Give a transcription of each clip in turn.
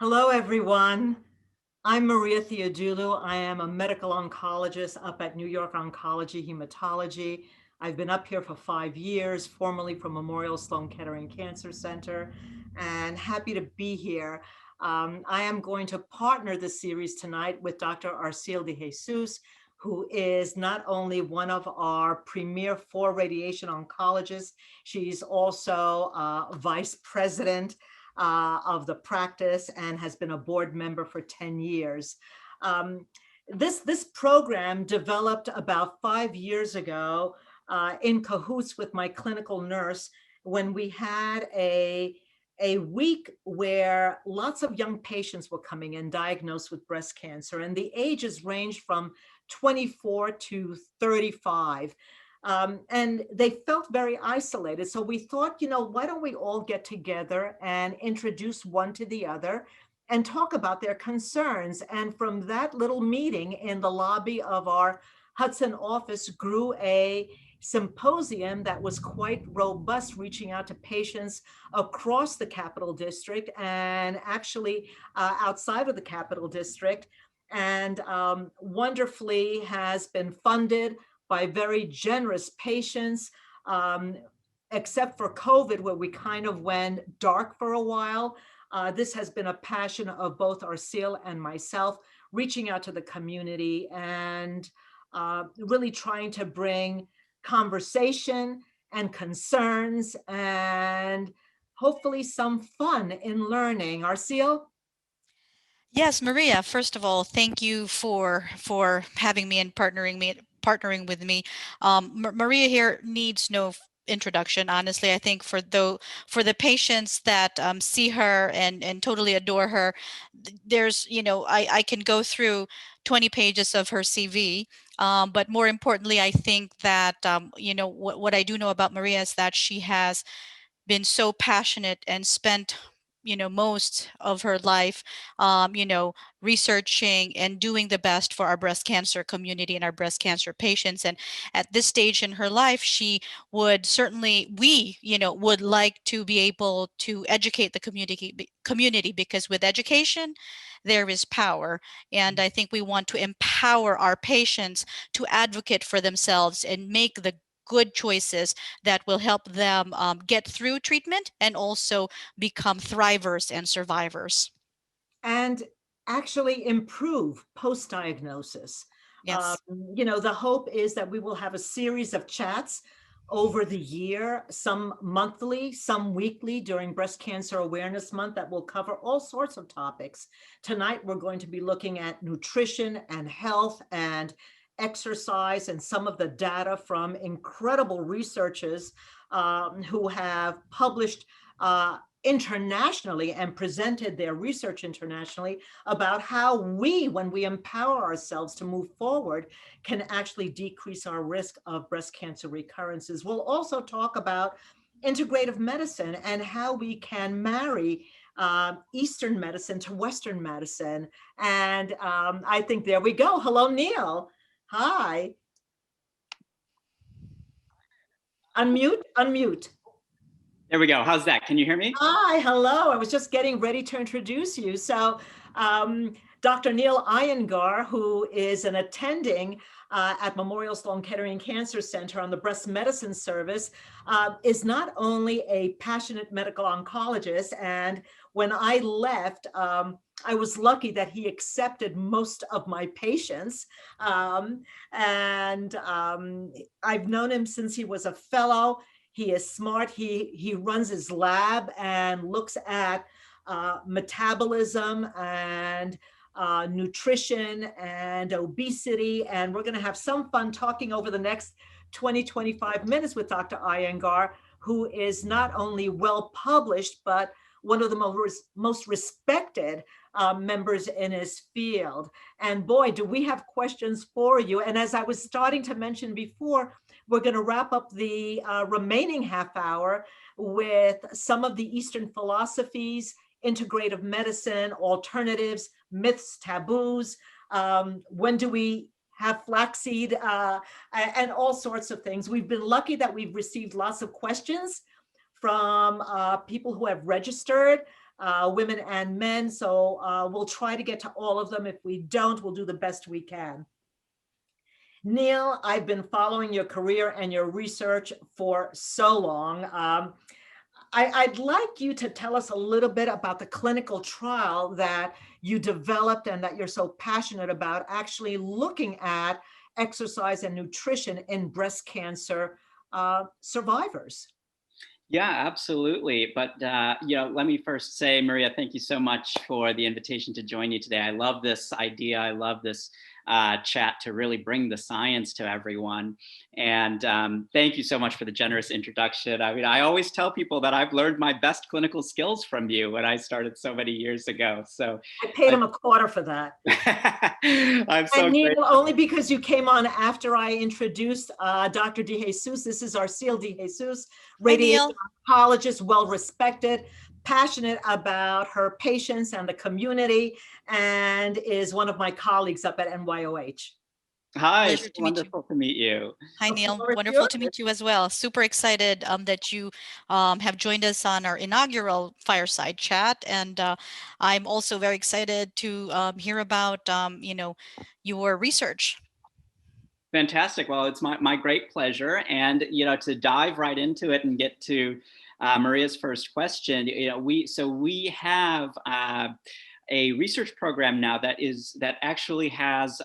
Hello, everyone. I'm Maria Theodoulou. I am a medical oncologist up at New York Oncology Hematology. I've been up here for 5 years, formerly from Memorial Sloan Kettering Cancer Center, and happy to be here. I am going to partner this series tonight with Dr. Arsyl de Jesus, who is not only one of our premier 4 radiation oncologists, she's also vice president of the practice and has been a board member for 10 years. This program developed about 5 years ago in cahoots with my clinical nurse when we had a week where lots of young patients were coming in diagnosed with breast cancer, and the ages ranged from 24 to 35. And they felt very isolated. So we thought, why don't we all get together and introduce one to the other and talk about their concerns? And from that little meeting in the lobby of our Hudson office grew a symposium that was quite robust, reaching out to patients across the Capital District and actually outside of the Capital District, and wonderfully has been funded by very generous patients, except for COVID, where we kind of went dark for a while. This has been a passion of both Arsyl and myself, reaching out to the community and really trying to bring conversation and concerns and hopefully some fun in learning. Arsyl? Yes, Maria, first of all, thank you for having me and partnering with me. Maria here needs no introduction. Honestly, I think for the patients that see her and totally adore her, there's I can go through 20 pages of her CV. But more importantly, I think that what I do know about Maria is that she has been so passionate and spent most of her life researching and doing the best for our breast cancer community and our breast cancer patients. And at this stage in her life, she would certainly we would like to be able to educate the community, because with education there is power. And I think we want to empower our patients to advocate for themselves and make the good choices that will help them get through treatment and also become thrivers and survivors. And actually improve post-diagnosis. Um, Yes. the hope is that we will have a series of chats over the year, some monthly, some weekly during Breast Cancer Awareness Month, that will cover all sorts of topics. Tonight, we're going to be looking at nutrition and health and exercise and some of the data from incredible researchers who have published internationally and presented their research internationally about how we, when we empower ourselves to move forward, can actually decrease our risk of breast cancer recurrences. We'll also talk about integrative medicine and how we can marry Eastern medicine to Western medicine. And I think there we go. Hello, Neil. Hi. Unmute, unmute. There we go. How's that? Can you hear me? Hi, hello. I was just getting ready to introduce you. So, Dr. Neil Iyengar, who is an attending at Memorial Sloan Kettering Cancer Center on the breast medicine service, is not only a passionate medical oncologist. And when I left, I was lucky that he accepted most of my patients. And I've known him since he was a fellow. He is smart. He runs his lab and looks at metabolism and nutrition and obesity. And we're going to have some fun talking over the next 20-25 minutes with Dr. Iyengar, who is not only well published, but one of the most respected members in his field. And boy, do we have questions for you. And as I was starting to mention before, we're going to wrap up the remaining half hour with some of the Eastern philosophies, integrative medicine, alternatives, myths, taboos. When do we have flaxseed, and all sorts of things. We've been lucky that we've received lots of questions from people who have registered. women and men. So we'll try to get to all of them. If we don't, we'll do the best we can. Neil, I've been following your career and your research for so long. I'd like you to tell us a little bit about the clinical trial that you developed and that you're so passionate about, actually looking at exercise and nutrition in breast cancer survivors. Yeah, absolutely. But let me first say, Maria, thank you so much for the invitation to join you today. I love this idea. I love this chat to really bring the science to everyone. And thank you so much for the generous introduction. I mean, I always tell people that I've learned my best clinical skills from you when I started so many years ago. So I paid him a quarter for that. I'm so and Neil, grateful. only because you came on after I introduced Dr. DeJesus. This is Arsyl DeJesus, radiation oncologist, well-respected, passionate about her patients and the community, and is one of my colleagues up at NYOH. Hi, it's wonderful to meet you. Hi, Neil. Wonderful to meet you as well. Super excited that you have joined us on our inaugural fireside chat. And I'm also very excited to hear about, your research. Fantastic. Well, it's my great pleasure. And, to dive right into it and get to Maria's first question, we have a research program now that actually has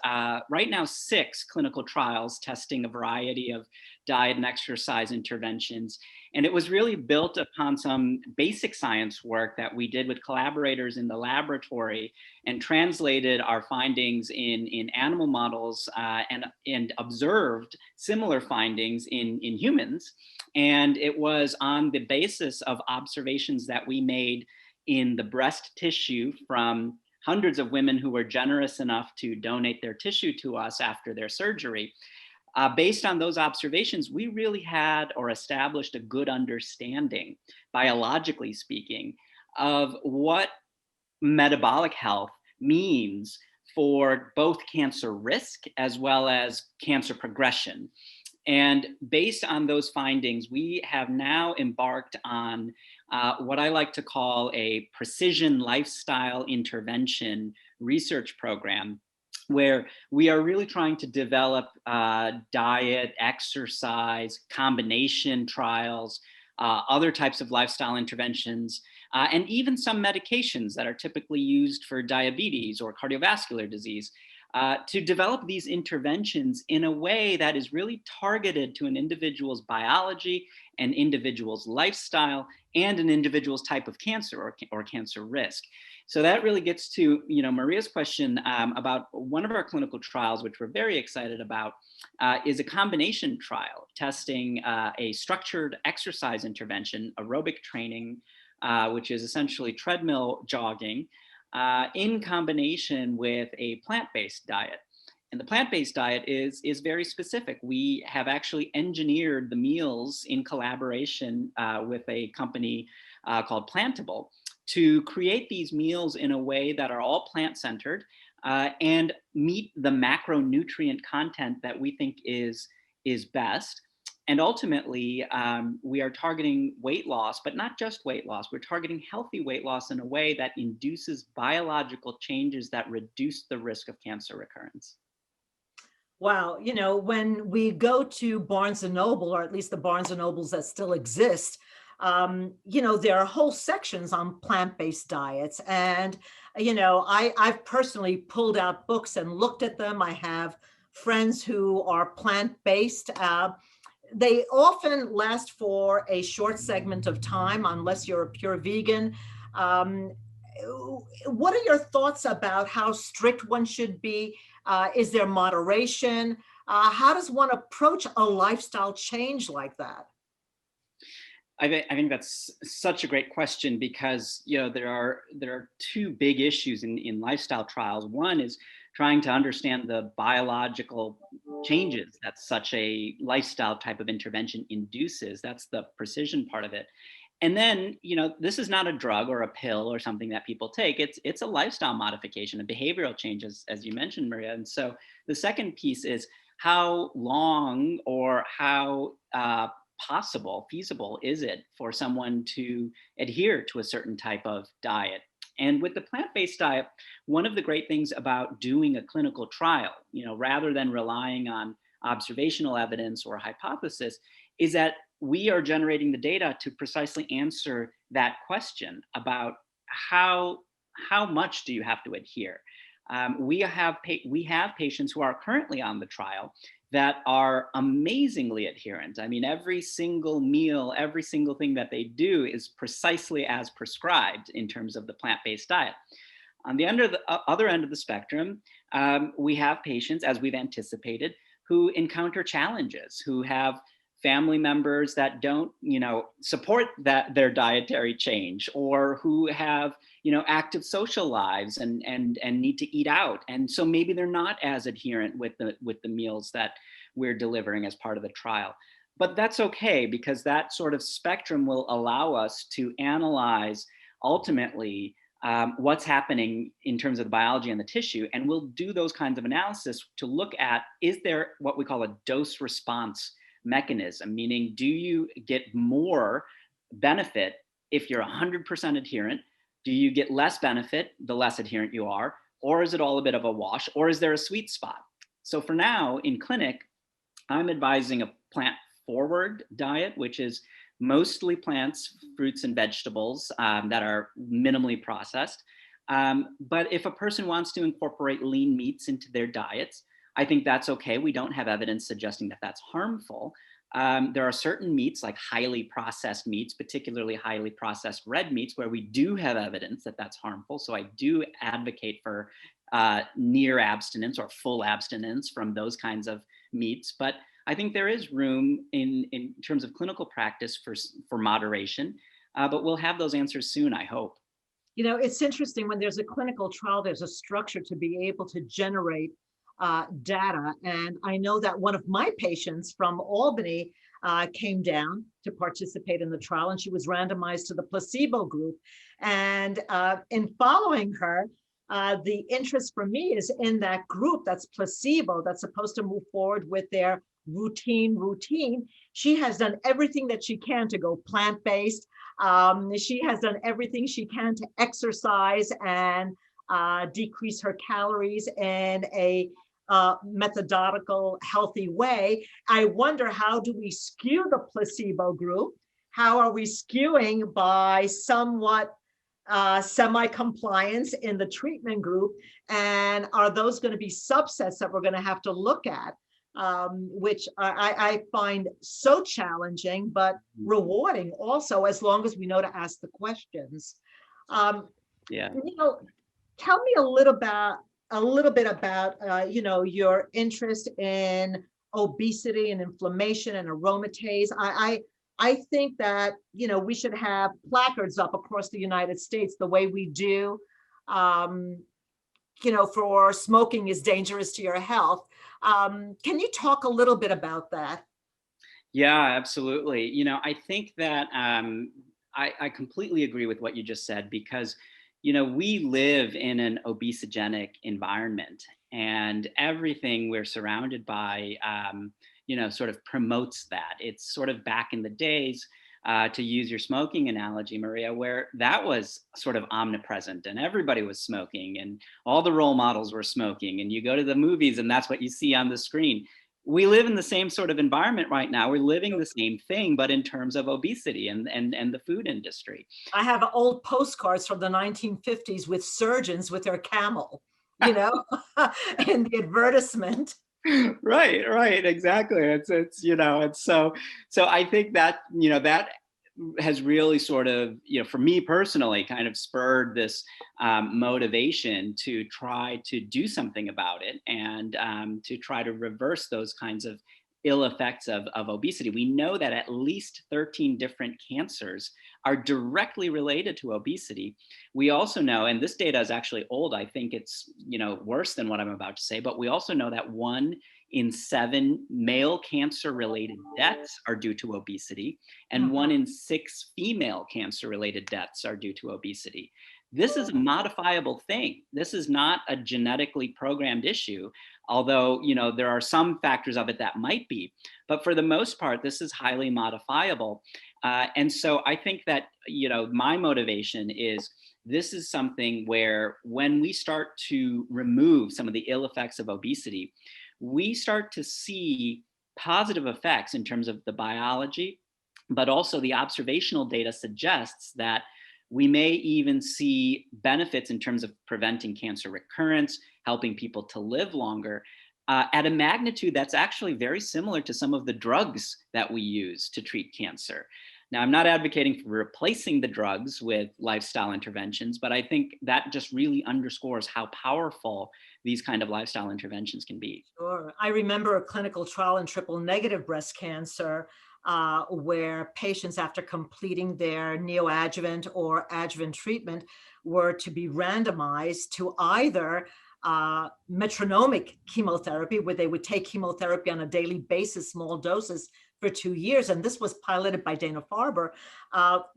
right now 6 clinical trials testing a variety of diet and exercise interventions. And it was really built upon some basic science work that we did with collaborators in the laboratory and translated our findings in animal models and observed similar findings in humans. And it was on the basis of observations that we made in the breast tissue from hundreds of women who were generous enough to donate their tissue to us after their surgery. Based on those observations, we really had or established a good understanding, biologically speaking, of what metabolic health means for both cancer risk as well as cancer progression. And based on those findings, we have now embarked on what I like to call a precision lifestyle intervention research program, where we are really trying to develop diet, exercise, combination trials, other types of lifestyle interventions, and even some medications that are typically used for diabetes or cardiovascular disease. To develop these interventions in a way that is really targeted to an individual's biology, an individual's lifestyle, and an individual's type of cancer or cancer risk. So that really gets to Maria's question about one of our clinical trials, which we're very excited about, is a combination trial testing a structured exercise intervention, aerobic training, which is essentially treadmill jogging, in combination with a plant-based diet. And the plant-based diet is very specific. We have actually engineered the meals in collaboration with a company called Plantable to create these meals in a way that are all plant-centered and meet the macronutrient content that we think is best. And ultimately, we are targeting weight loss, but not just weight loss. We're targeting healthy weight loss in a way that induces biological changes that reduce the risk of cancer recurrence. Wow. When we go to Barnes and Noble, or at least the Barnes and Nobles that still exist, there are whole sections on plant-based diets. And, I've personally pulled out books and looked at them. I have friends who are plant-based. They often last for a short segment of time, unless you're a pure vegan. What are your thoughts about how strict one should be? Is there moderation? How does one approach a lifestyle change like that? I think that's such a great question because there are 2 big issues in lifestyle trials. One is trying to understand the biological changes that such a lifestyle type of intervention induces. That's the precision part of it. And then, this is not a drug or a pill or something that people take. It's a lifestyle modification, a behavioral change, as you mentioned, Maria. And so the second piece is how long or how feasible is it for someone to adhere to a certain type of diet? And with the plant-based diet, one of the great things about doing a clinical trial, rather than relying on observational evidence or hypothesis, is that we are generating the data to precisely answer that question about how much do you have to adhere. We have patients who are currently on the trial that are amazingly adherent. I mean, every single meal, every single thing that they do is precisely as prescribed in terms of the plant-based diet. On the other end of the spectrum, we have patients, as we've anticipated, who encounter challenges, who have family members that don't, support their dietary change, or who have, active social lives and need to eat out. And so maybe they're not as adherent with the meals that we're delivering as part of the trial. But that's okay, because that sort of spectrum will allow us to analyze ultimately what's happening in terms of the biology and the tissue. And we'll do those kinds of analysis to look at, is there what we call a dose response mechanism, meaning do you get more benefit if you're 100% adherent? Do you get less benefit the less adherent you are? Or is it all a bit of a wash? Or is there a sweet spot? So for now in clinic, I'm advising a plant forward diet, which is mostly plants, fruits, and vegetables that are minimally processed. But if a person wants to incorporate lean meats into their diets, I think that's okay. We don't have evidence suggesting that that's harmful. There are certain meats, like highly processed meats, particularly highly processed red meats, where we do have evidence that that's harmful. So I do advocate for near abstinence or full abstinence from those kinds of meats. But I think there is room in terms of clinical practice for moderation, but we'll have those answers soon, I hope. It's interesting, when there's a clinical trial, there's a structure to be able to generate data. And I know that one of my patients from Albany came down to participate in the trial, and she was randomized to the placebo group. And in following her, the interest for me is in that group that's placebo, that's supposed to move forward with their routine. She has done everything that she can to go plant-based. She has done everything she can to exercise and decrease her calories in a methodological, healthy way. I wonder, how do we skew the placebo group? How are we skewing by somewhat semi-compliance in the treatment group? And are those going to be subsets that we're going to have to look at? Which I find so challenging, but rewarding also, as long as we know to ask the questions. Tell me a little bit about your interest in obesity and inflammation and aromatase. I think that we should have placards up across the United States the way we do, for smoking is dangerous to your health. Can you talk a little bit about that? Yeah, absolutely. I think that I completely agree with what you just said, because we live in an obesogenic environment, and everything we're surrounded by, sort of promotes that. It's sort of back in the days, to use your smoking analogy, Maria, where that was sort of omnipresent and everybody was smoking and all the role models were smoking, and you go to the movies and that's what you see on the screen. We live in the same sort of environment right now. We're living the same thing, but in terms of obesity and the food industry. I have old postcards from the 1950s with surgeons with their camel, in the advertisement. Right, exactly. It's so I think that that has really sort of, for me personally, kind of spurred this motivation to try to do something about it, and to try to reverse those kinds of ill effects of obesity. We know that at least 13 different cancers are directly related to obesity. We also know, and this data is actually old, I think it's worse than what I'm about to say, but we also know that 1 in 7 male cancer-related deaths are due to obesity, and 1 in 6 female cancer-related deaths are due to obesity. This is a modifiable thing. This is not a genetically programmed issue. although, there are some factors of it that might be. But for the most part, this is highly modifiable. And so I think that, my motivation is, this is something where when we start to remove some of the ill effects of obesity, we start to see positive effects in terms of the biology, but also the observational data suggests that we may even see benefits in terms of preventing cancer recurrence, helping people to live longer, at a magnitude that's actually very similar to some of the drugs that we use to treat cancer. Now, I'm not advocating for replacing the drugs with lifestyle interventions, but I think that just really underscores how powerful these kind of lifestyle interventions can be. Sure. I remember a clinical trial in triple negative breast cancer where patients, after completing their neoadjuvant or adjuvant treatment, were to be randomized to either metronomic chemotherapy, where they would take chemotherapy on a daily basis, small doses, for 2 years, and this was piloted by Dana-Farber,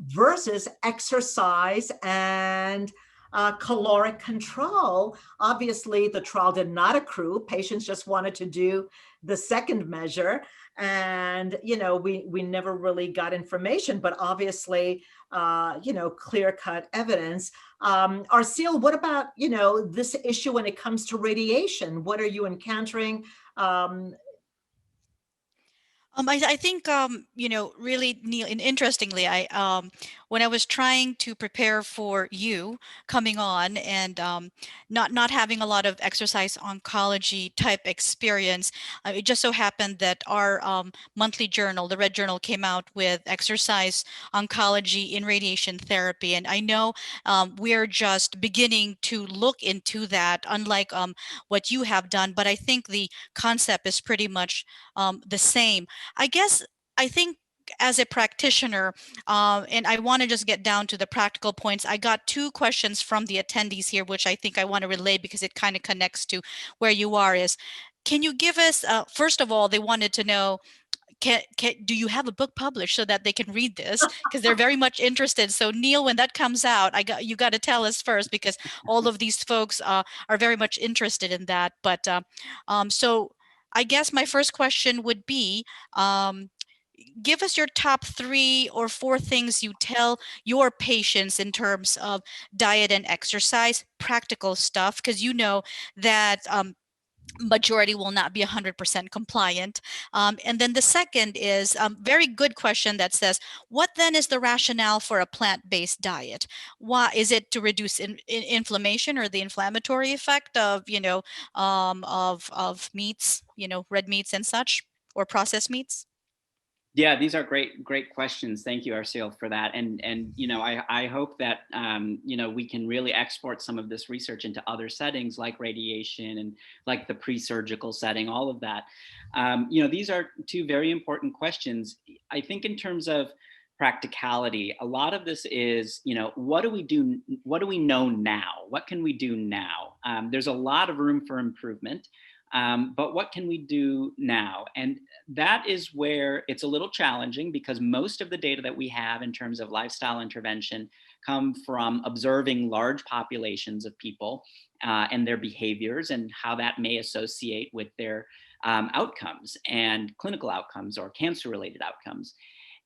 versus exercise and caloric control. Obviously, the trial did not accrue. Patients just wanted to do the second measure. And, we never really got information, but obviously, clear-cut evidence. Arsyl, what about, this issue when it comes to radiation? What are you encountering? I think, really, Neil, and interestingly, when I was trying to prepare for you coming on and not having a lot of exercise oncology type experience, it just so happened that our monthly journal, the Red Journal, came out with exercise oncology in radiation therapy. And I know we're just beginning to look into that, unlike what you have done, but I think the concept is pretty much the same. I think as a practitioner, and I want to just get down to the practical points, I got 2 questions from the attendees here, which I think I want to relay because it kind of connects to where you are. Can you give us, first of all, they wanted to know, do you have a book published so that they can read this, because they're very much interested. So Neil, when that comes out, you got to tell us first, because all of these folks are very much interested in that. But so I guess my first question would be, give us your top 3 or 4 things you tell your patients in terms of diet and exercise, practical stuff, because you know that majority will not be 100% compliant. And then the second is very good question that says, what then is the rationale for a plant-based diet? Why is it to reduce inflammation or the inflammatory effect of, of meats, red meats and such, or processed meats? Yeah, these are great questions. Thank you, Arsyl, for that. And I hope that we can really export some of this research into other settings like radiation and like the pre-surgical setting, all of that. These are 2 very important questions. I think in terms of practicality, a lot of this is, what do we do? What do we know now? What can we do now? There's a lot of room for improvement. But what can we do now? And that is where it's a little challenging, because most of the data that we have in terms of lifestyle intervention come from observing large populations of people and their behaviors and how that may associate with their outcomes and clinical outcomes or cancer-related outcomes.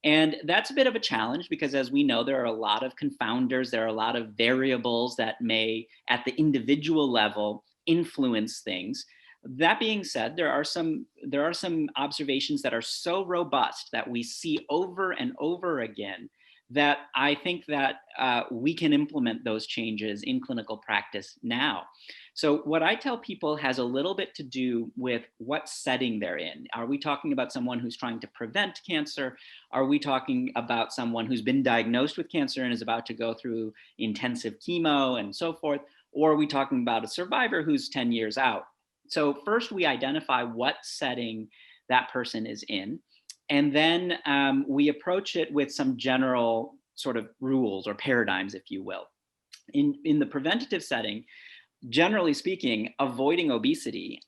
And that's a bit of a challenge because, as we know, there are a lot of confounders, there are a lot of variables that may, at the individual level, influence things. That being said, there are some observations that are so robust that we see over and over again that I think that we can implement those changes in clinical practice now. So what I tell people has a little bit to do with what setting they're in. Are we talking about someone who's trying to prevent cancer? Are we talking about someone who's been diagnosed with cancer and is about to go through intensive chemo and so forth? Or are we talking about a survivor who's 10 years out? So first we identify what setting that person is in, and then we approach it with some general sort of rules or paradigms, if you will. In the preventative setting, generally speaking, avoiding obesity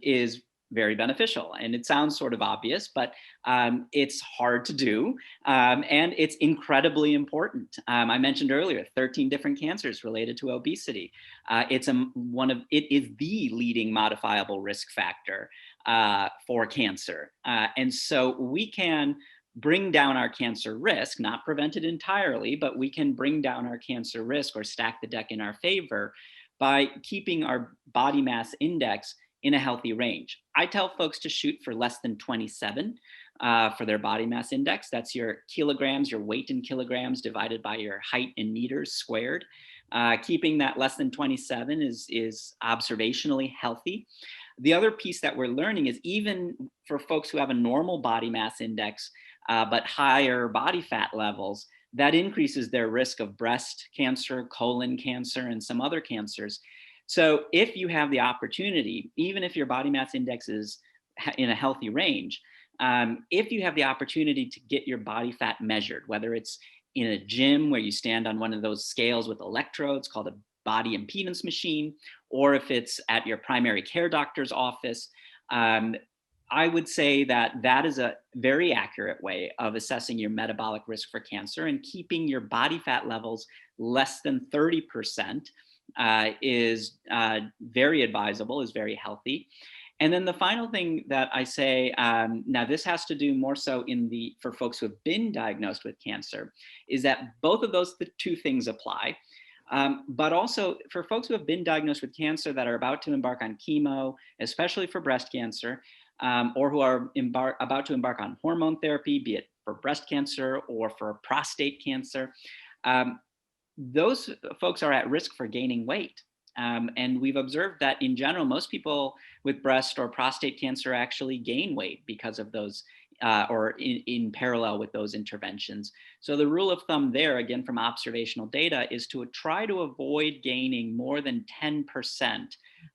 is very beneficial. And it sounds sort of obvious, but it's hard to do, and it's incredibly important. I mentioned earlier 13 different cancers related to obesity. It is the leading modifiable risk factor for cancer, and so we can bring down our cancer risk, not prevent it entirely, but we can bring down our cancer risk or stack the deck in our favor by keeping our body mass index in a healthy range. I tell folks to shoot for less than 27 for their body mass index. That's your kilograms, your weight in kilograms divided by your height in meters squared. Keeping that less than 27 is observationally healthy. The other piece that we're learning is even for folks who have a normal body mass index, but higher body fat levels, that increases their risk of breast cancer, colon cancer, and some other cancers. So if you have the opportunity, even if your body mass index is in a healthy range, if you have the opportunity to get your body fat measured, whether it's in a gym where you stand on one of those scales with electrodes called a body impedance machine, or if it's at your primary care doctor's office, I would say that that is a very accurate way of assessing your metabolic risk for cancer, and keeping your body fat levels less than 30% is very advisable, is very healthy. And then the final thing that I say, now this has to do more so for folks who have been diagnosed with cancer, is that both of those two things apply. But also for folks who have been diagnosed with cancer that are about to embark on chemo, especially for breast cancer, or who are about to embark on hormone therapy, be it for breast cancer or for prostate cancer, those folks are at risk for gaining weight. And we've observed that in general, most people with breast or prostate cancer actually gain weight because of those, or in parallel with those interventions. So the rule of thumb there, again, from observational data, is to try to avoid gaining more than 10%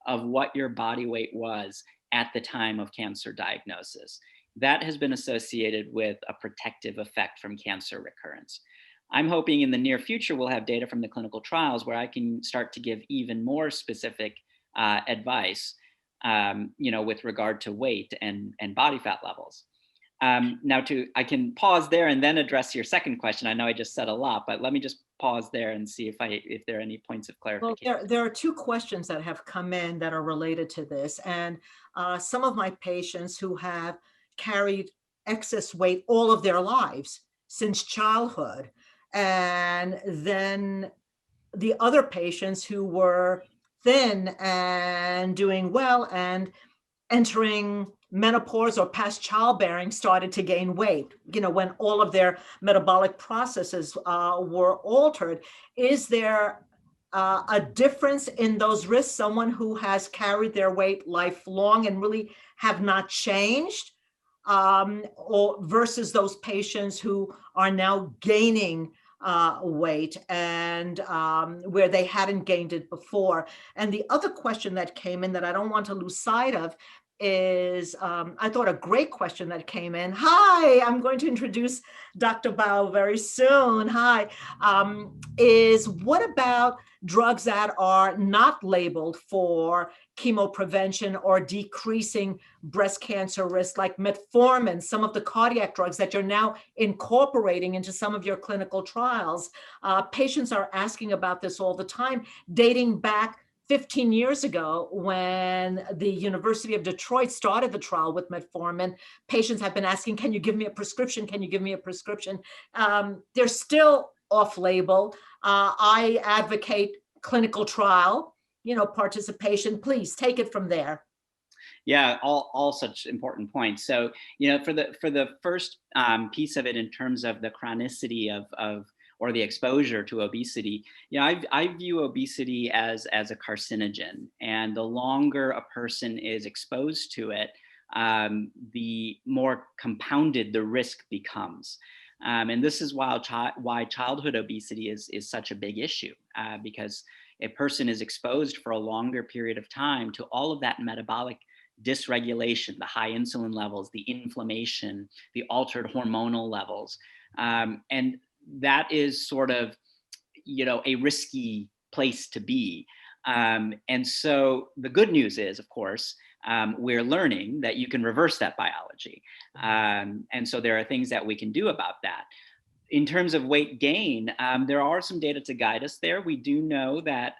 of what your body weight was at the time of cancer diagnosis. That has been associated with a protective effect from cancer recurrence. I'm hoping in the near future we'll have data from the clinical trials where I can start to give even more specific advice, with regard to weight and body fat levels. I can pause there and then address your second question. I know I just said a lot, but let me just pause there and see if there are any points of clarification. Well, there are two questions that have come in that are related to this. And some of my patients who have carried excess weight all of their lives since childhood. And then the other patients who were thin and doing well and entering menopause or past childbearing started to gain weight, when all of their metabolic processes were altered. Is there a difference in those risks? Someone who has carried their weight lifelong and really have not changed, or versus those patients who are now gaining weight and where they hadn't gained it before? And the other question that came in that I don't want to lose sight of is, I thought a great question that came in. Hi, I'm going to introduce Dr. Bao very soon. Hi, is what about drugs that are not labeled for chemo prevention or decreasing breast cancer risk, like metformin, some of the cardiac drugs that you're now incorporating into some of your clinical trials? Patients are asking about this all the time, dating back 15 years ago when the University of Detroit started the trial with metformin. Patients have been asking, can you give me a prescription? Can you give me a prescription? They're still off-label. I advocate clinical trial, participation. Please take it from there. Yeah, all such important points. So, for the first piece of it, in terms of the chronicity of or the exposure to obesity, I view obesity as a carcinogen, and the longer a person is exposed to it, the more compounded the risk becomes. And this is why childhood obesity is such a big issue, because a person is exposed for a longer period of time to all of that metabolic dysregulation, the high insulin levels, the inflammation, the altered hormonal levels. And that is sort of, a risky place to be. And so the good news is, of course, we're learning that you can reverse that biology. And so there are things that we can do about that. In terms of weight gain, there are some data to guide us there. We do know that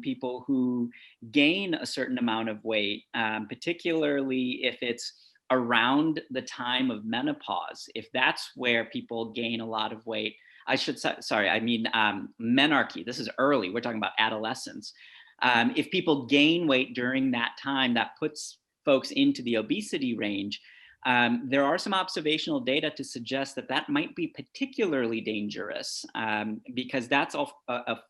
people who gain a certain amount of weight, particularly if it's around the time of menopause, if that's where people gain a lot of weight, menarche, this is early, we're talking about adolescence. If people gain weight during that time, that puts folks into the obesity range. There are some observational data to suggest that that might be particularly dangerous because that's a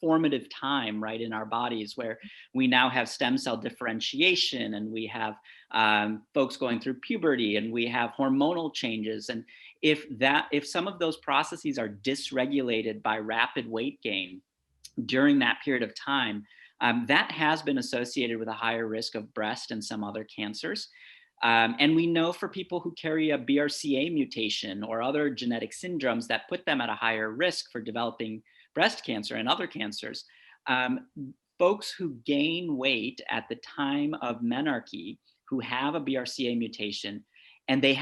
formative time, right, in our bodies where we now have stem cell differentiation, and we have folks going through puberty, and we have hormonal changes. And if some of those processes are dysregulated by rapid weight gain during that period of time, that has been associated with a higher risk of breast and some other cancers. And we know for people who carry a BRCA mutation or other genetic syndromes that put them at a higher risk for developing breast cancer and other cancers, folks who gain weight at the time of menarche, who have a BRCA mutation, and they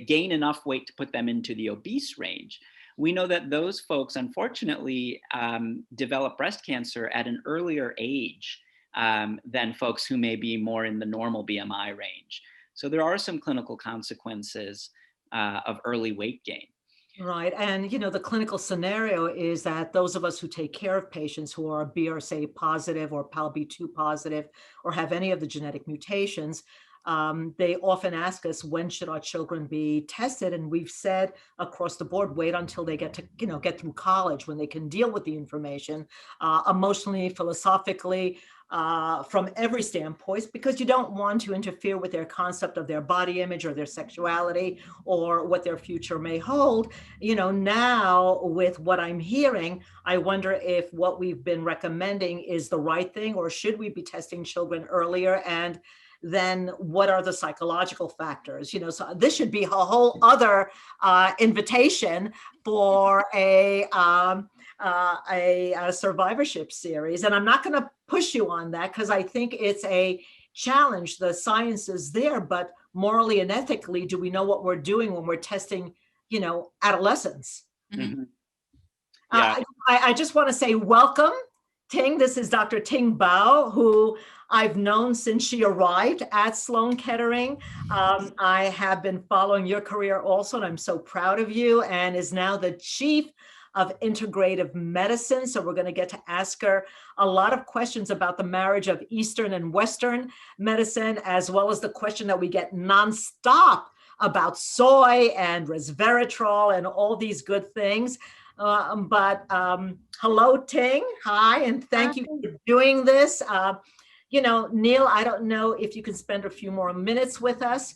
gain enough weight to put them into the obese range, we know that those folks, unfortunately, develop breast cancer at an earlier age than folks who may be more in the normal BMI range. So there are some clinical consequences of early weight gain. Right. And, the clinical scenario is that those of us who take care of patients who are BRCA positive or PALB2 positive or have any of the genetic mutations, they often ask us, when should our children be tested? And we've said across the board, wait until they get to, get through college when they can deal with the information emotionally, philosophically, from every standpoint, because you don't want to interfere with their concept of their body image or their sexuality or what their future may hold. Now with what I'm hearing, I wonder if what we've been recommending is the right thing, or should we be testing children earlier? And then what are the psychological factors? So this should be a whole other invitation for a survivorship series. And I'm not going to push you on that because I think it's a challenge. The science is there, but morally and ethically, do we know what we're doing when we're testing, adolescents? Mm-hmm. Yeah. I just want to say welcome, Ting. This is Dr. Ting Bao, who I've known since she arrived at Sloan Kettering. I have been following your career also, and I'm so proud of you, and is now the chief of integrative medicine. So we're going to get to ask her a lot of questions about the marriage of Eastern and Western medicine, as well as the question that we get nonstop about soy and resveratrol and all these good things. Hello, Ting. Hi, and thank you for doing this. Neil, I don't know if you can spend a few more minutes with us.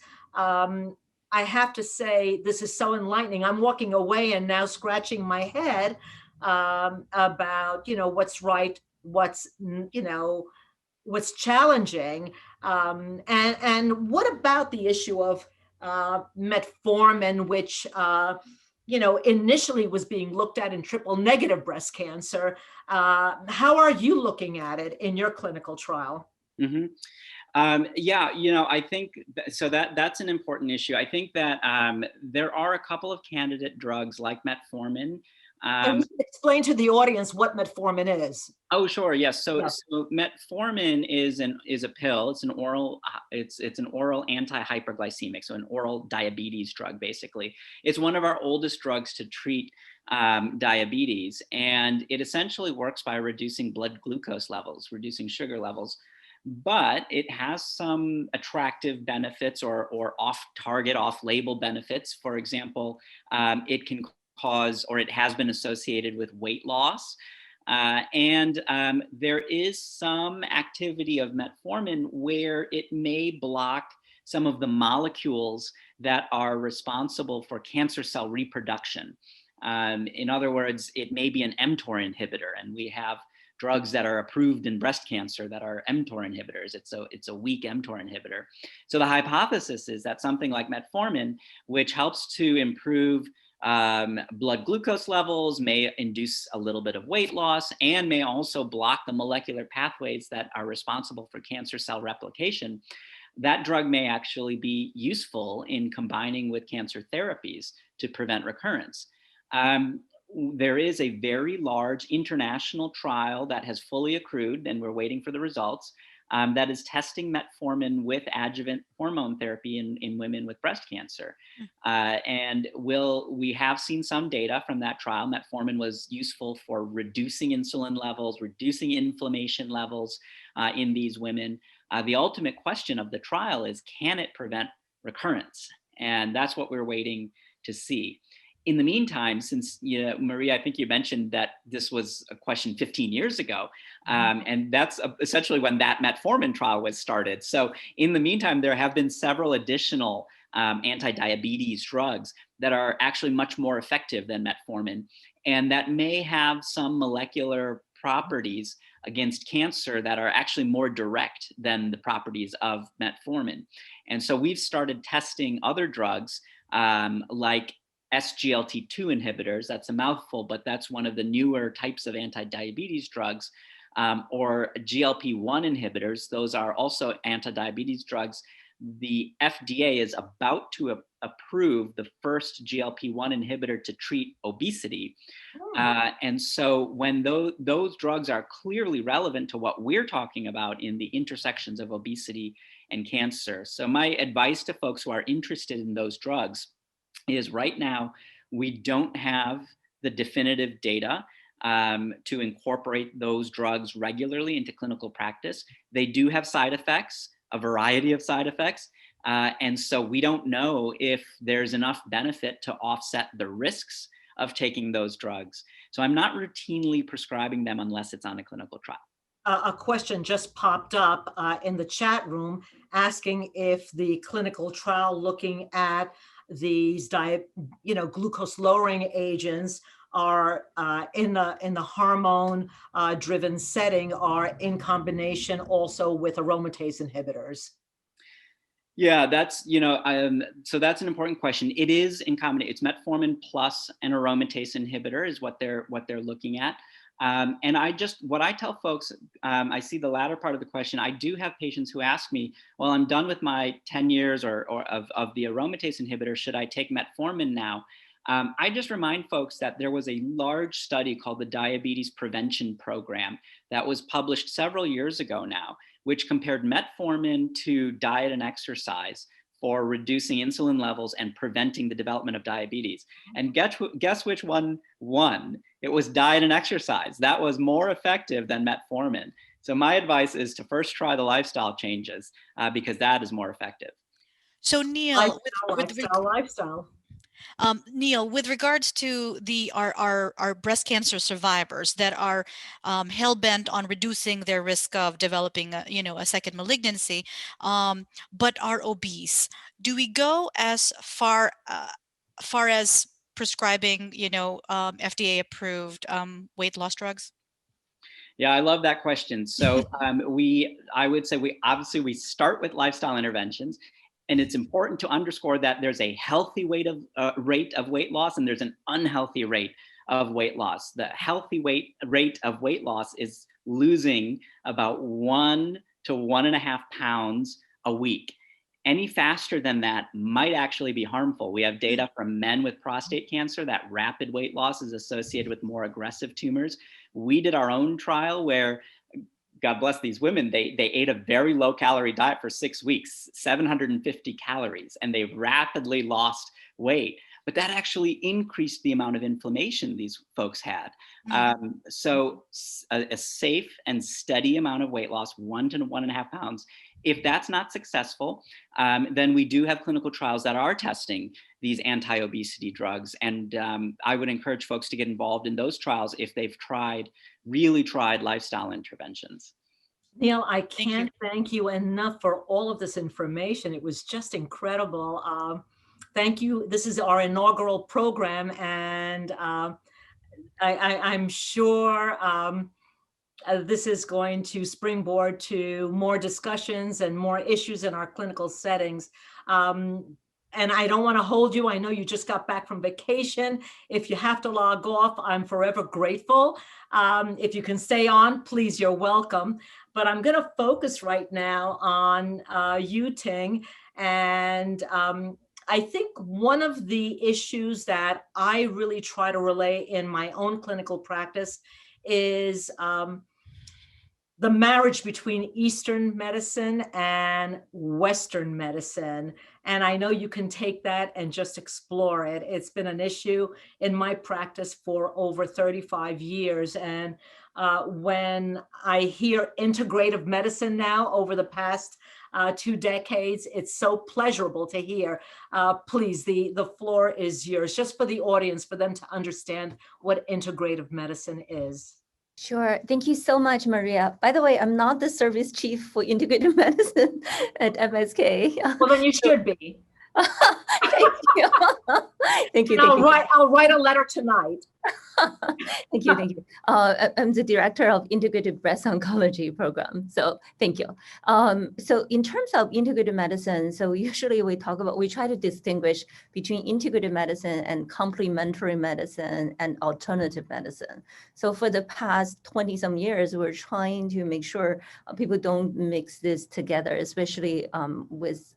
I have to say, this is so enlightening. I'm walking away and now scratching my head about, what's right, what's challenging. And what about the issue of metformin, which, initially was being looked at in triple negative breast cancer. How are you looking at it in your clinical trial? Mm-hmm. I think that's an important issue. I think that there are a couple of candidate drugs like metformin. And explain to the audience what metformin is. Oh, sure. Yes. So metformin is a pill. It's an oral. It's an oral anti-hyperglycemic. So an oral diabetes drug, basically. It's one of our oldest drugs to treat diabetes, and it essentially works by reducing blood glucose levels, reducing sugar levels. But it has some attractive benefits or off-target, off-label benefits. For example, it can cause, or it has been associated with, weight loss. And there is some activity of metformin where it may block some of the molecules that are responsible for cancer cell reproduction. In other words, it may be an mTOR inhibitor, and we have drugs that are approved in breast cancer that are mTOR inhibitors. It's a weak mTOR inhibitor. So the hypothesis is that something like metformin, which helps to improve blood glucose levels, may induce a little bit of weight loss, and may also block the molecular pathways that are responsible for cancer cell replication. that drug may actually be useful in combining with cancer therapies to prevent recurrence. There is a very large international trial that has fully accrued, and we're waiting for the results, that is testing metformin with adjuvant hormone therapy in women with breast cancer. And we have seen some data from that trial. Metformin was useful for reducing insulin levels, reducing inflammation levels in these women. The ultimate question of the trial is, can it prevent recurrence? And that's what we're waiting to see. In the meantime, since Maria, I think you mentioned that this was a question 15 years ago, and that's essentially when that metformin trial was started. So in the meantime, there have been several additional anti-diabetes drugs that are actually much more effective than metformin, and that may have some molecular properties against cancer that are actually more direct than the properties of metformin. And so we've started testing other drugs like SGLT2 inhibitors. That's a mouthful, but that's one of the newer types of anti-diabetes drugs, or GLP-1 inhibitors. Those are also anti-diabetes drugs. The FDA is about to approve the first GLP-1 inhibitor to treat obesity. And so when those drugs are clearly relevant to what we're talking about in the intersections of obesity and cancer. So my advice to folks who are interested in those drugs is, right now, we don't have the definitive data to incorporate those drugs regularly into clinical practice. They do have side effects, a variety of side effects. And so we don't know if there's enough benefit to offset the risks of taking those drugs. So I'm not routinely prescribing them unless it's on a clinical trial. A question just popped up in the chat room asking if the clinical trial looking at these glucose lowering agents are in the hormone driven setting, are in combination also with aromatase inhibitors. Yeah, that's, so that's an important question. It is in combination. It's metformin plus an aromatase inhibitor is what they're looking at. And what I tell folks, I see the latter part of the question. I do have patients who ask me, well, I'm done with my 10 years of the aromatase inhibitor. Should I take metformin now? I just remind folks that there was a large study called the Diabetes Prevention Program that was published several years ago now, which compared metformin to diet and exercise for reducing insulin levels and preventing the development of diabetes. And guess which one won? It was diet and exercise. That was more effective than metformin. So my advice is to first try the lifestyle changes because that is more effective. So Neil, lifestyle. Neil, with regards to our breast cancer survivors that are hell bent on reducing their risk of developing a second malignancy, but are obese, do we go as far as prescribing FDA approved weight loss drugs? Yeah, I love that question. So I would say we start with lifestyle interventions. And it's important to underscore that there's a healthy rate of weight loss and there's an unhealthy rate of weight loss. The healthy rate of weight loss is losing about 1 to 1.5 pounds a week. Any faster than that might actually be harmful. We have data from men with prostate cancer that rapid weight loss is associated with more aggressive tumors. We did our own trial where, God bless these women, they ate a very low calorie diet for 6 weeks, 750 calories, and they rapidly lost weight. But that actually increased the amount of inflammation these folks had. So a safe and steady amount of weight loss, 1 to 1.5 pounds. If that's not successful, then we do have clinical trials that are testing these anti-obesity drugs. And I would encourage folks to get involved in those trials if they've really tried lifestyle interventions. Neil, I can't thank you enough for all of this information. It was just incredible. Thank you. This is our inaugural program, and I'm sure this is going to springboard to more discussions and more issues in our clinical settings. And I don't want to hold you. I know you just got back from vacation. If you have to log off, I'm forever grateful. If you can stay on, please, you're welcome. But I'm going to focus right now on you, Ting. And I think one of the issues that I really try to relay in my own clinical practice is the marriage between Eastern medicine and Western medicine. And I know you can take that and just explore it. It's been an issue in my practice for over 35 years. And when I hear integrative medicine now over the past 2 decades, it's so pleasurable to hear. Please, the floor is yours, just for the audience, for them to understand what integrative medicine is. Sure. Thank you so much, Maria. By the way, I'm not the service chief for integrative medicine at MSK. Well, then you should be. Thank you. Thank you. I'll write a letter tonight. Thank you. I'm the director of Integrative Breast Oncology program. So thank you. So in terms of integrative medicine, so usually we try to distinguish between integrative medicine and complementary medicine and alternative medicine. So for the past 20 some years, we're trying to make sure people don't mix this together, especially with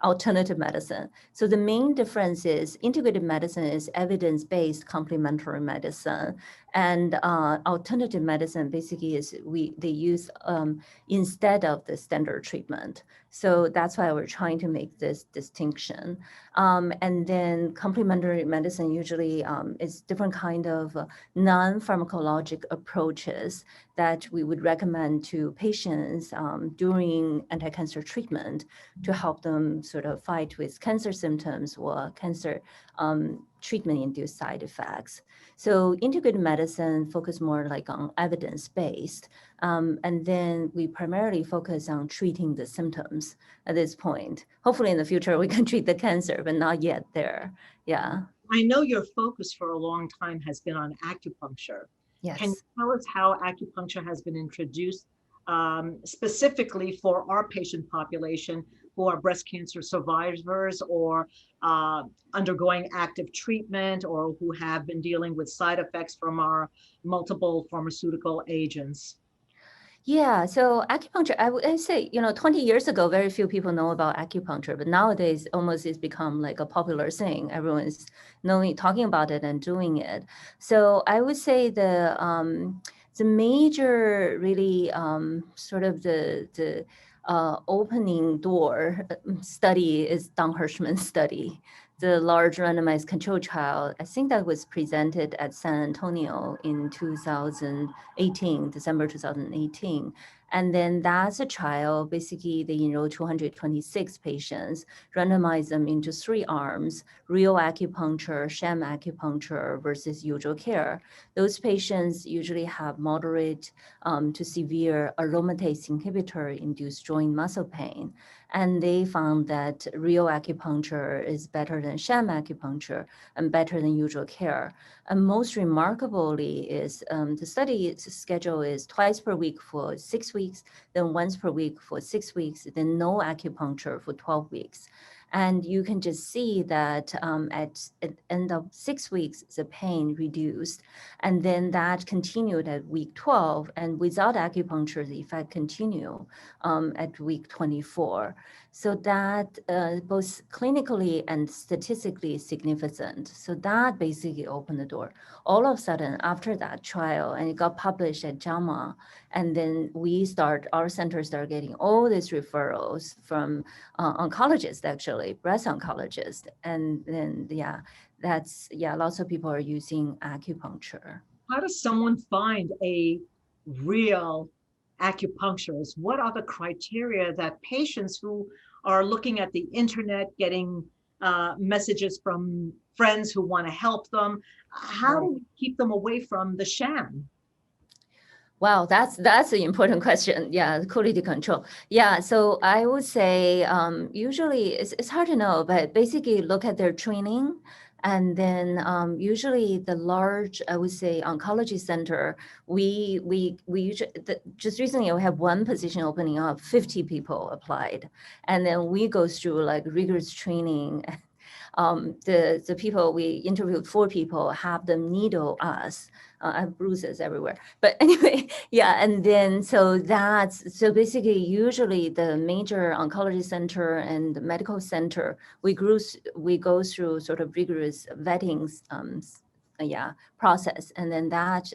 alternative medicine. So the main difference is integrative medicine is evidence-based complementary medicine, and alternative medicine basically is they use instead of the standard treatment. So that's why we're trying to make this distinction. And then complementary medicine usually is different kind of non-pharmacologic approaches that we would recommend to patients during anti-cancer treatment to help them sort of fight with cancer symptoms or cancer treatment-induced side effects. So integrated medicine focus more like on evidence-based, and then we primarily focus on treating the symptoms at this point. Hopefully in the future we can treat the cancer, but not yet there. Yeah. I know your focus for a long time has been on acupuncture. Yes. Can you tell us how acupuncture has been introduced specifically for our patient population who are breast cancer survivors or undergoing active treatment or who have been dealing with side effects from our multiple pharmaceutical agents? Yeah, so acupuncture, I would say, 20 years ago, very few people know about acupuncture, but nowadays almost it's become like a popular thing. Everyone's talking about it and doing it. So I would say the major really sort of the opening door study is Don Hirschman's study, the large randomized control trial. I think that was presented at San Antonio in 2018, December 2018. And then that's a trial. Basically, they enrolled 226 patients, randomized them into 3 arms: real acupuncture, sham acupuncture versus usual care. Those patients usually have moderate to severe aromatase inhibitor-induced joint muscle pain. And they found that real acupuncture is better than sham acupuncture and better than usual care. And most remarkably is the study schedule is twice per week for 6 weeks, then once per week for 6 weeks, then no acupuncture for 12 weeks. And you can just see that at end of 6 weeks, the pain reduced. And then that continued at week 12. And without acupuncture, the effect continued at week 24. So that both clinically and statistically significant. So that basically opened the door. All of a sudden, after that trial, and it got published at JAMA, and then our center started getting all these referrals from oncologists, actually, breast oncologists. And then, lots of people are using acupuncture. How does someone find a real acupuncturist? What are the criteria that patients who are looking at the internet, getting messages from friends who want to help them, how do we keep them away from the sham? Wow, that's an important question. Yeah, quality control. Yeah, so I would say usually it's hard to know, but basically look at their training And then usually the large, I would say, oncology center, we usually, just recently we have one position opening up, 50 people applied. And then we go through like rigorous training. The people, we interviewed 4 people, have them needle us. I have bruises everywhere. But anyway, yeah, and then so basically usually the major oncology center and the medical center, we go through sort of rigorous vettings process, and then that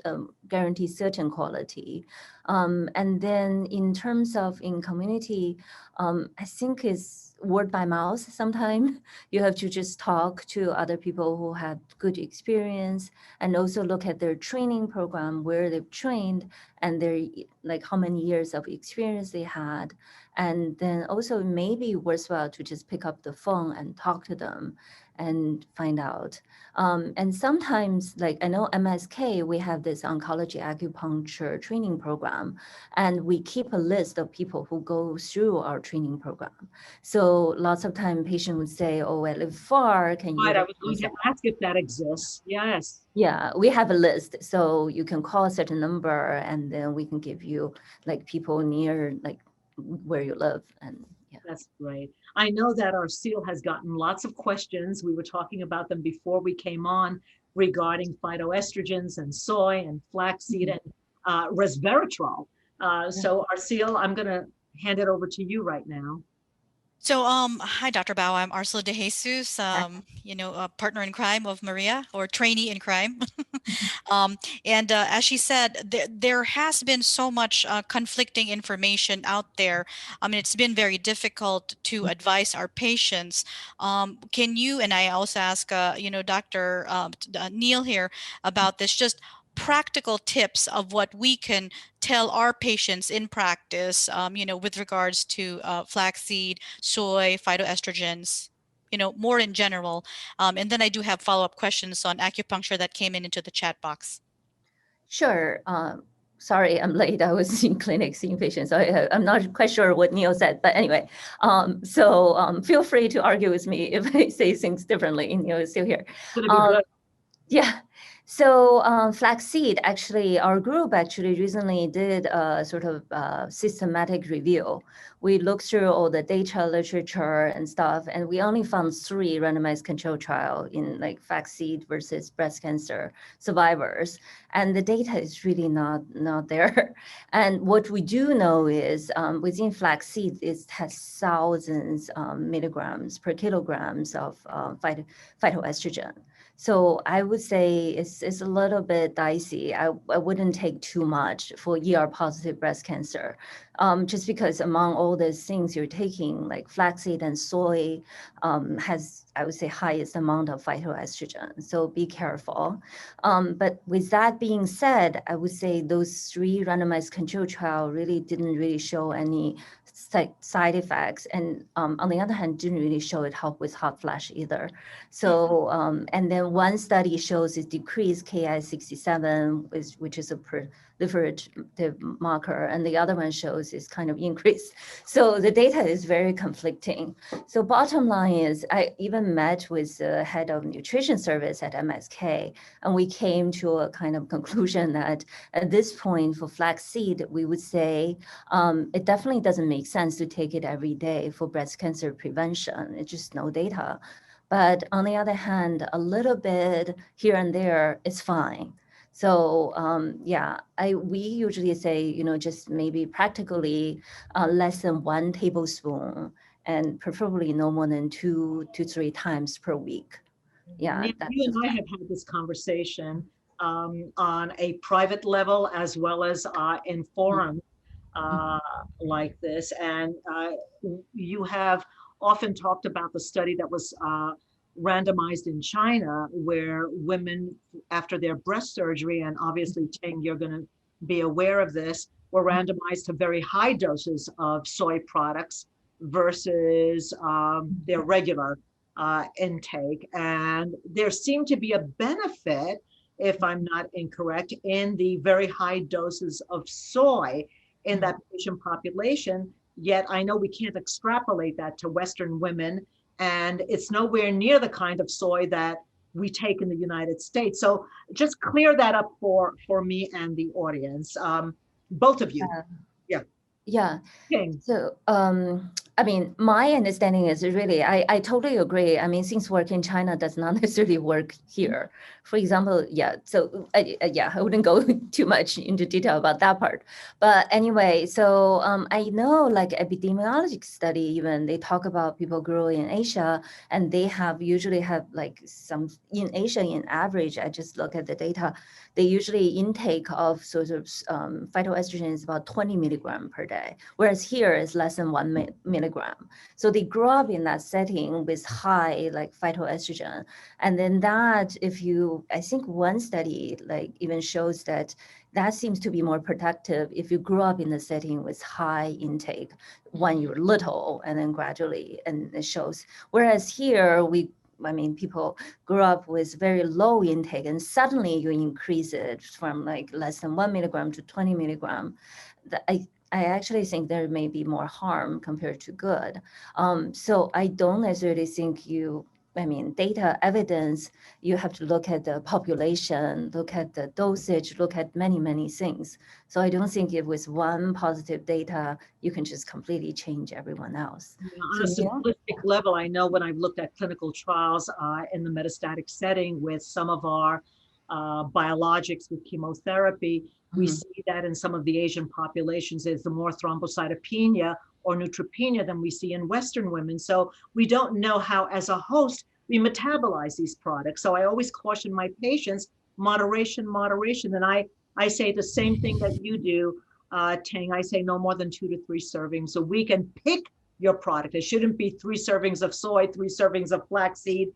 guarantees certain quality. And then in terms of in community, I think is word by mouth sometimes. You have to just talk to other people who have good experience, and also look at their training program, where they've trained, and their like how many years of experience they had. And then also maybe worthwhile to just pick up the phone and talk to them and find out. And sometimes, like I know MSK, we have this oncology acupuncture training program, and we keep a list of people who go through our training program. So lots of time patient would say, oh, I live far, can you Right, I was recommend going to ask if that exists. Yes. Yeah, we have a list, so you can call a certain number, and then we can give you like people near like where you live, and yeah. That's great. I know that Arsyl has gotten lots of questions. We were talking about them before we came on regarding phytoestrogens and soy and flaxseed and resveratrol. So Arsyl, I'm going to hand it over to you right now. So, hi, Dr. Bao. I'm Arsyl de Jesus, a partner in crime of Maria, or trainee in crime. And as she said, there has been so much conflicting information out there. I mean, it's been very difficult to advise our patients. Can you, and I also ask, Dr. Neil here about this, just practical tips of what we can tell our patients in practice, with regards to flaxseed, soy, phytoestrogens, more in general. And then I do have follow-up questions on acupuncture that came into the chat box. Sure. Sorry, I'm late. I was in clinic seeing patients. So I'm not quite sure what Neil said, but anyway, feel free to argue with me if I say things differently. Neil is still here. It's going to be good. Yeah. So flaxseed, actually, our group actually recently did a sort of systematic review. We looked through all the data, literature, and stuff, and we only found 3 randomized control trial in like flaxseed versus breast cancer survivors, and the data is really not there. And what we do know is within flaxseed, it has thousands milligrams per kilograms of phytoestrogen. So I would say it's a little bit dicey. I wouldn't take too much for ER positive breast cancer, just because among all these things you're taking, like flaxseed and soy has, I would say, highest amount of phytoestrogen. So be careful. But with that being said, I would say those 3 randomized control trial really didn't really show any side effects, and on the other hand, didn't really show it helped with hot flash either. So and then one study shows it decreased Ki-67, which is a proliferative marker, and the other one shows it's kind of increased. So the data is very conflicting. So bottom line is, I even met with the head of nutrition service at MSK, and we came to a kind of conclusion that at this point for flaxseed, we would say it definitely doesn't make sense to take it every day for breast cancer prevention. It's just no data. But on the other hand, a little bit here and there is fine. So we usually say, just maybe practically less than 1 tablespoon, and preferably no more than 2 to 3 times per week. Yeah, Neil, you and I have had this conversation on a private level as well as in forums like this, and you have often talked about the study that was randomized in China, where women after their breast surgery, and obviously Ting, you're going to be aware of this, were randomized to very high doses of soy products versus their regular intake. And there seemed to be a benefit, if I'm not incorrect, in the very high doses of soy in that patient population. Yet I know we can't extrapolate that to Western women, and it's nowhere near the kind of soy that we take in the United States. So just clear that up for me and the audience. Both of you. Yeah. Yeah. Ting. So, I mean, my understanding is really, I totally agree. I mean, things work in China does not necessarily work here. For example, yeah, so yeah, I wouldn't go too much into detail about that part. But anyway, so I know like epidemiologic study, even they talk about people growing in Asia, and they usually have like some, in Asia, in average, I just look at the data, they usually intake of sort of phytoestrogen is about 20 milligram per day, whereas here is less than 1 milligram. So they grow up in that setting with high like phytoestrogen. And then that, if you, I think one study like even shows that that seems to be more productive if you grew up in the setting with high intake when you're little and then gradually, and it shows. Whereas here I mean, people grew up with very low intake and suddenly you increase it from like less than 1 milligram to 20 milligram. I actually think there may be more harm compared to good. So I don't necessarily think I mean, data evidence, you have to look at the population, look at the dosage, look at many, many things. So I don't think if with one positive data, you can just completely change everyone else. Yeah, on a simplistic level, I know when I've looked at clinical trials in the metastatic setting with some of our biologics with chemotherapy, we see that in some of the Asian populations, there's the more thrombocytopenia or neutropenia than we see in Western women. So we don't know how, as a host, we metabolize these products. So I always caution my patients, moderation, moderation. And I say the same thing that you do, Ting. I say no more than 2 to 3 servings a week, and pick your product. It shouldn't be 3 servings of soy, 3 servings of flaxseed.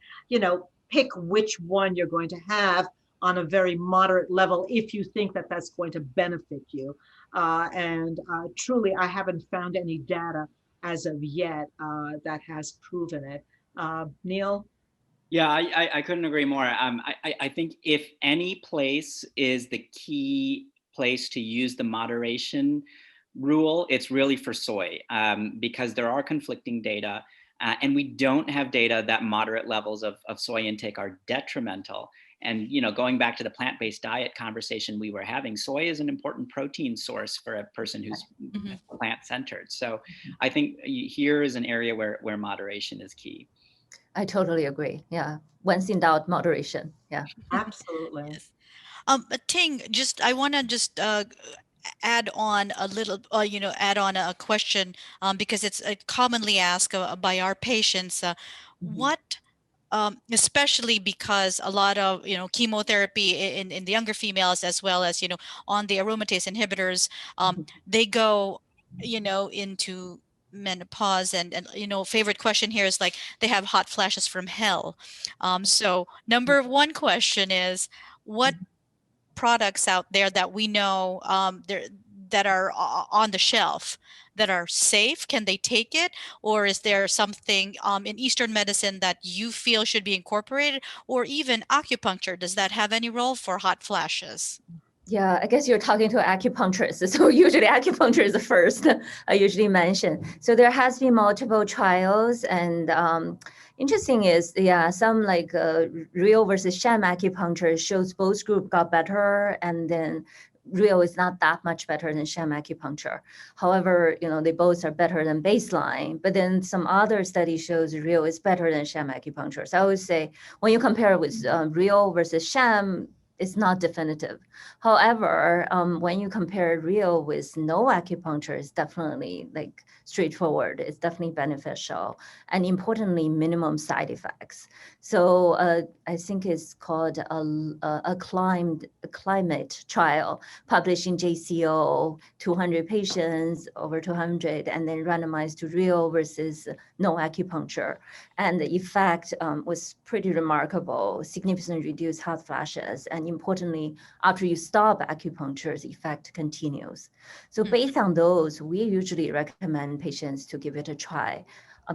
Pick which one you're going to have on a very moderate level if you think that that's going to benefit you. And truly, I haven't found any data as of yet that has proven it. Neil? Yeah, I couldn't agree more. I think if any place is the key place to use the moderation rule, it's really for soy, because there are conflicting data, and we don't have data that moderate levels of soy intake are detrimental. And going back to the plant-based diet conversation we were having, soy is an important protein source for a person who's plant-centered. So I think here is an area where moderation is key. I totally agree. Yeah. Once in doubt, moderation. Yeah. Absolutely. Yes. But Ting, I want to just add on a little, add on a question, because it's commonly asked by our patients, what, especially because a lot of, chemotherapy in the younger females, as well as, on the aromatase inhibitors, they go, into menopause, and favorite question here is like they have hot flashes from hell. So number one question is, what products out there that we know that are on the shelf that are safe? Can they take it? Or is there something in Eastern medicine that you feel should be incorporated? Or even acupuncture, does that have any role for hot flashes? Yeah, I guess you're talking to acupuncturists. So usually acupuncture is the first I usually mention. So there has been multiple trials, and interesting is, yeah, some like real versus sham acupuncture shows both group got better, and then real is not that much better than sham acupuncture. However, they both are better than baseline, but then some other study shows real is better than sham acupuncture. So I would say when you compare with real versus sham, it's not definitive. However, when you compare real with no acupuncture, it's definitely like straightforward. It's definitely beneficial, and importantly, minimum side effects. So I think it's called a climate trial published in JCO, 200 patients, over 200, and then randomized to real versus no acupuncture. And the effect was pretty remarkable, significantly reduced hot flashes, and importantly, after you stop acupuncture, the effect continues. So based on those, we usually recommend patients to give it a try.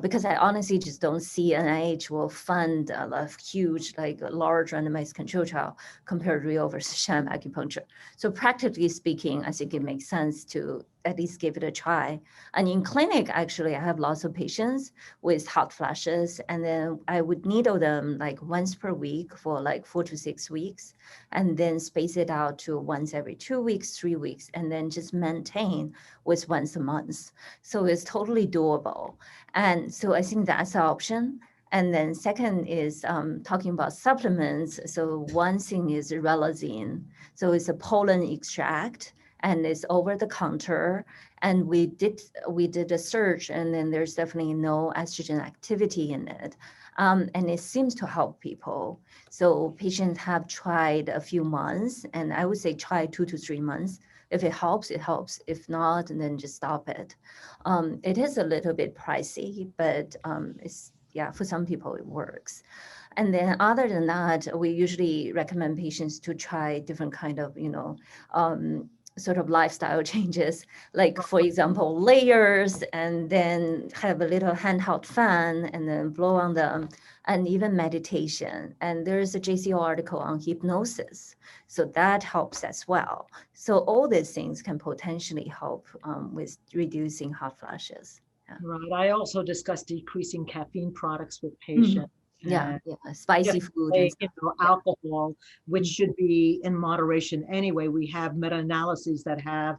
Because I honestly just don't see NIH will fund a huge, like a large randomized control trial compared to real versus sham acupuncture. So practically speaking, I think it makes sense to at least give it a try. And in clinic, actually, I have lots of patients with hot flashes, and then I would needle them like once per week for like 4 to 6 weeks, and then space it out to once every 2 weeks, 3 weeks, and then just maintain with once a month. So it's totally doable. And so I think that's an option. And then second is talking about supplements. So one thing is relazine. So it's a pollen extract and it's over the counter. And we did a search, and then there's definitely no estrogen activity in it. And it seems to help people. So patients have tried a few months, and I would say try 2 to 3 months. If it helps, it helps. If not, then just stop it. It is a little bit pricey, but for some people it works. And then other than that, we usually recommend patients to try different kind of, sort of lifestyle changes, like for example, layers, and then have a little handheld fan and then blow on them, and even meditation. And there's a JCO article on hypnosis. So that helps as well. So all these things can potentially help with reducing hot flashes. Yeah. Right. I also discussed decreasing caffeine products with patients. Yeah, spicy food and stuff. Alcohol, which should be in moderation anyway. We have meta-analyses that have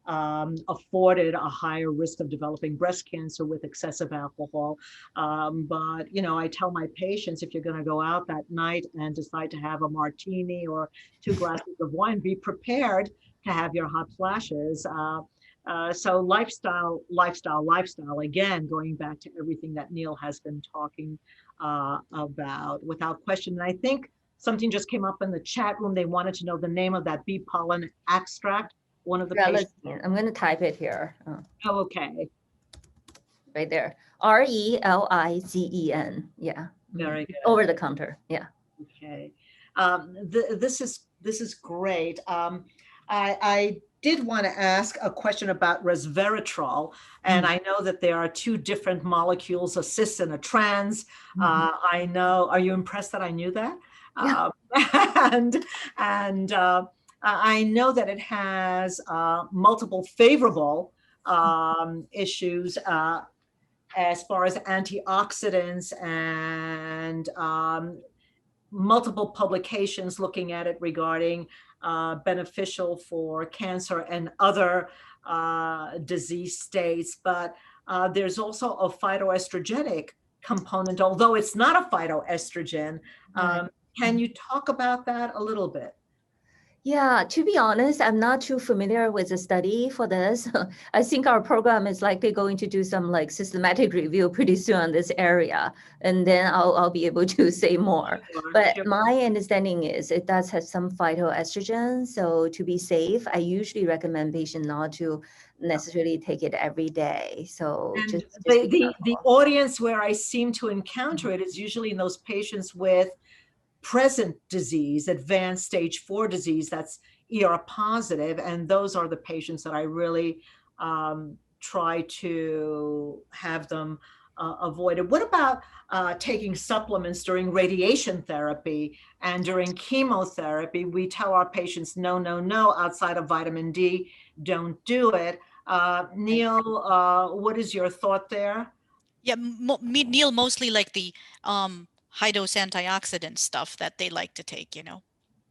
afforded a higher risk of developing breast cancer with excessive alcohol. But, I tell my patients, if you're going to go out that night and decide to have a martini or 2 glasses of wine, be prepared to have your hot flashes. So lifestyle, again, going back to everything that Neil has been talking about, without question. And I think something just came up in the chat room. They wanted to know the name of that bee pollen extract. One of the patients. I'm going to type it here. Oh, okay. Right there. RELIZEN. Yeah. Very good. Over the counter. Yeah. Okay. This is great. I did want to ask a question about resveratrol, and I know that there are 2 different molecules, a cis and a trans. I know. Are you impressed that I knew that? Yeah. And I know that it has multiple favorable issues as far as antioxidants, and multiple publications looking at it regarding beneficial for cancer and other disease states. But there's also a phytoestrogenic component, although it's not a phytoestrogen. Can you talk about that a little bit? Yeah, to be honest, I'm not too familiar with the study for this. I think our program is likely going to do some like systematic review pretty soon on this area, and then I'll be able to say more. But my understanding is it does have some phytoestrogen. So to be safe, I usually recommend patients not to necessarily take it every day. So just the audience where I seem to encounter it is usually in those patients with present disease, advanced stage 4 disease that's ER positive, and those are the patients that I really try to have them avoided. What about taking supplements during radiation therapy and during chemotherapy? We tell our patients, no, outside of vitamin D, don't do it. Neil, what is your thought there? Yeah, Neil, mostly like the high dose antioxidant stuff that they like to take,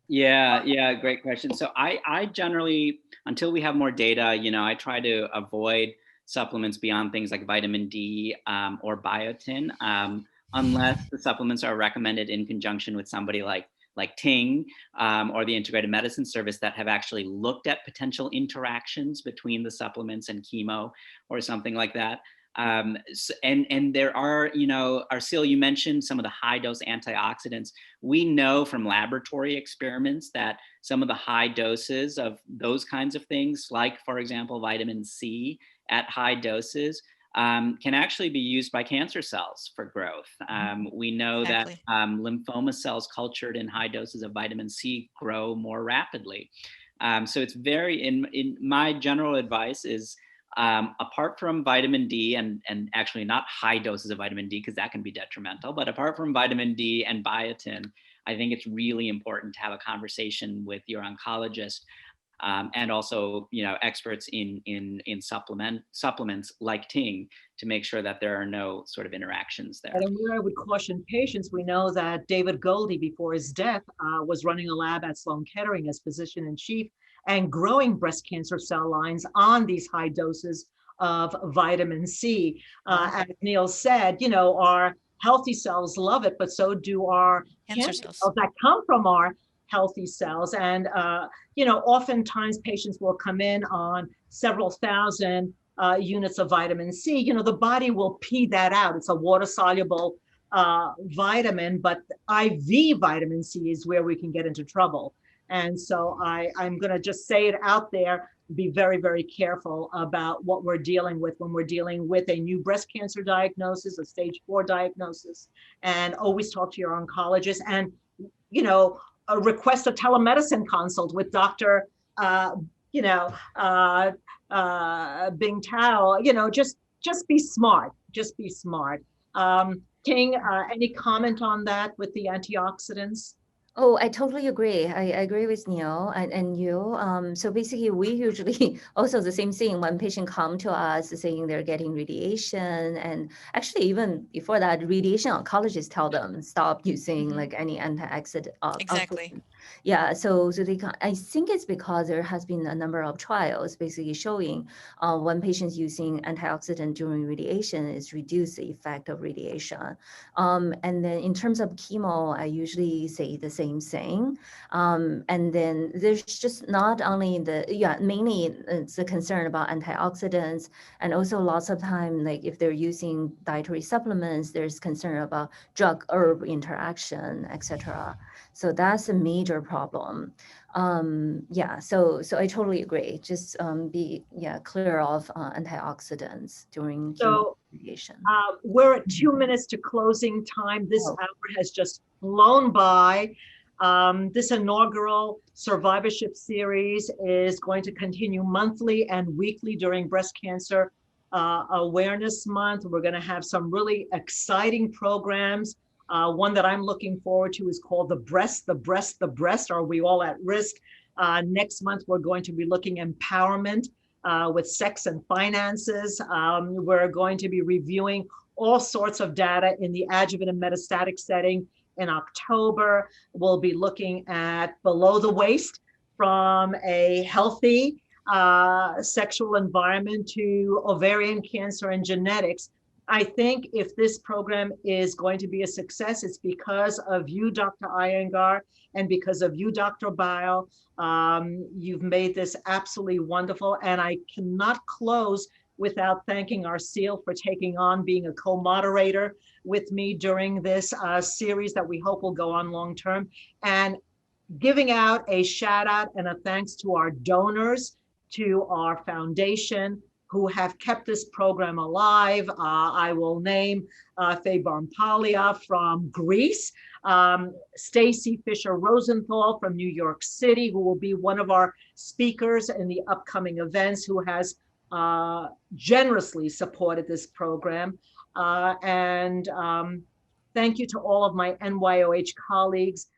Yeah, great question. So I generally, until we have more data, I try to avoid supplements beyond things like vitamin D or biotin, unless the supplements are recommended in conjunction with somebody like Ting or the Integrative Medicine Service that have actually looked at potential interactions between the supplements and chemo or something like that. And there are, Arsyl, you mentioned some of the high dose antioxidants. We know from laboratory experiments that some of the high doses of those kinds of things, like for example, vitamin C at high doses, can actually be used by cancer cells for growth. We know that lymphoma cells cultured in high doses of vitamin C grow more rapidly. So it's in my general advice is, apart from vitamin D and actually not high doses of vitamin D, because that can be detrimental, but apart from vitamin D and biotin, I think it's really important to have a conversation with your oncologist and also, experts in supplements like Ting to make sure that there are no sort of interactions there. And where I would caution patients, we know that David Goldie, before his death, was running a lab at Sloan Kettering as physician in chief and growing breast cancer cell lines on these high doses of vitamin C. As Neil said, our healthy cells love it, but so do our cancer cells that come from our healthy cells. And, oftentimes patients will come in on several thousand units of vitamin C. The body will pee that out. It's a water soluble vitamin, but IV vitamin C is where we can get into trouble. And so I'm going to just say it out there, be very, very careful about what we're dealing with when we're dealing with a new breast cancer diagnosis, a stage 4 diagnosis, and always talk to your oncologist and, request a telemedicine consult with Dr. Bing Tao, just be smart, just be smart. Ting, any comment on that with the antioxidants? Oh, I totally agree. I agree with Neil and you. So basically, we usually also the same thing when patients come to us saying they're getting radiation, and actually even before that, radiation oncologists tell them stop using like any antioxidant. Exactly. Yeah. So I think it's because there has been a number of trials basically showing when patients using antioxidant during radiation is reduce the effect of radiation. And then in terms of chemo, I usually say the same thing. And then there's just not only mainly it's a concern about antioxidants, and also lots of time, like if they're using dietary supplements, there's concern about drug herb interaction, etc. So that's a major problem. So I totally agree. Just be clear of antioxidants during chemo radiation. We're at 2 minutes to closing time. This hour has just flown by. This inaugural survivorship series is going to continue monthly and weekly during Breast Cancer Awareness Month. We're going to have some really exciting programs. One that I'm looking forward to is called The Breast, The Breast, The Breast. Are we all at risk? Next month, we're going to be looking empowerment with sex and finances. We're going to be reviewing all sorts of data in the adjuvant and metastatic setting. In October, we'll be looking at below the waist from a healthy sexual environment to ovarian cancer and genetics. I think if this program is going to be a success, it's because of you, Dr. Iyengar, and because of you, Dr. Bio. You've made this absolutely wonderful, and I cannot close without thanking Arsyl for taking on being a co-moderator with me during this series that we hope will go on long term, and giving out a shout out and a thanks to our donors, to our foundation, who have kept this program alive. I will name Faye Barmpalia from Greece, Stacy Fisher Rosenthal from New York City, who will be one of our speakers in the upcoming events, who has generously supported this program. And thank you to all of my NYOH colleagues.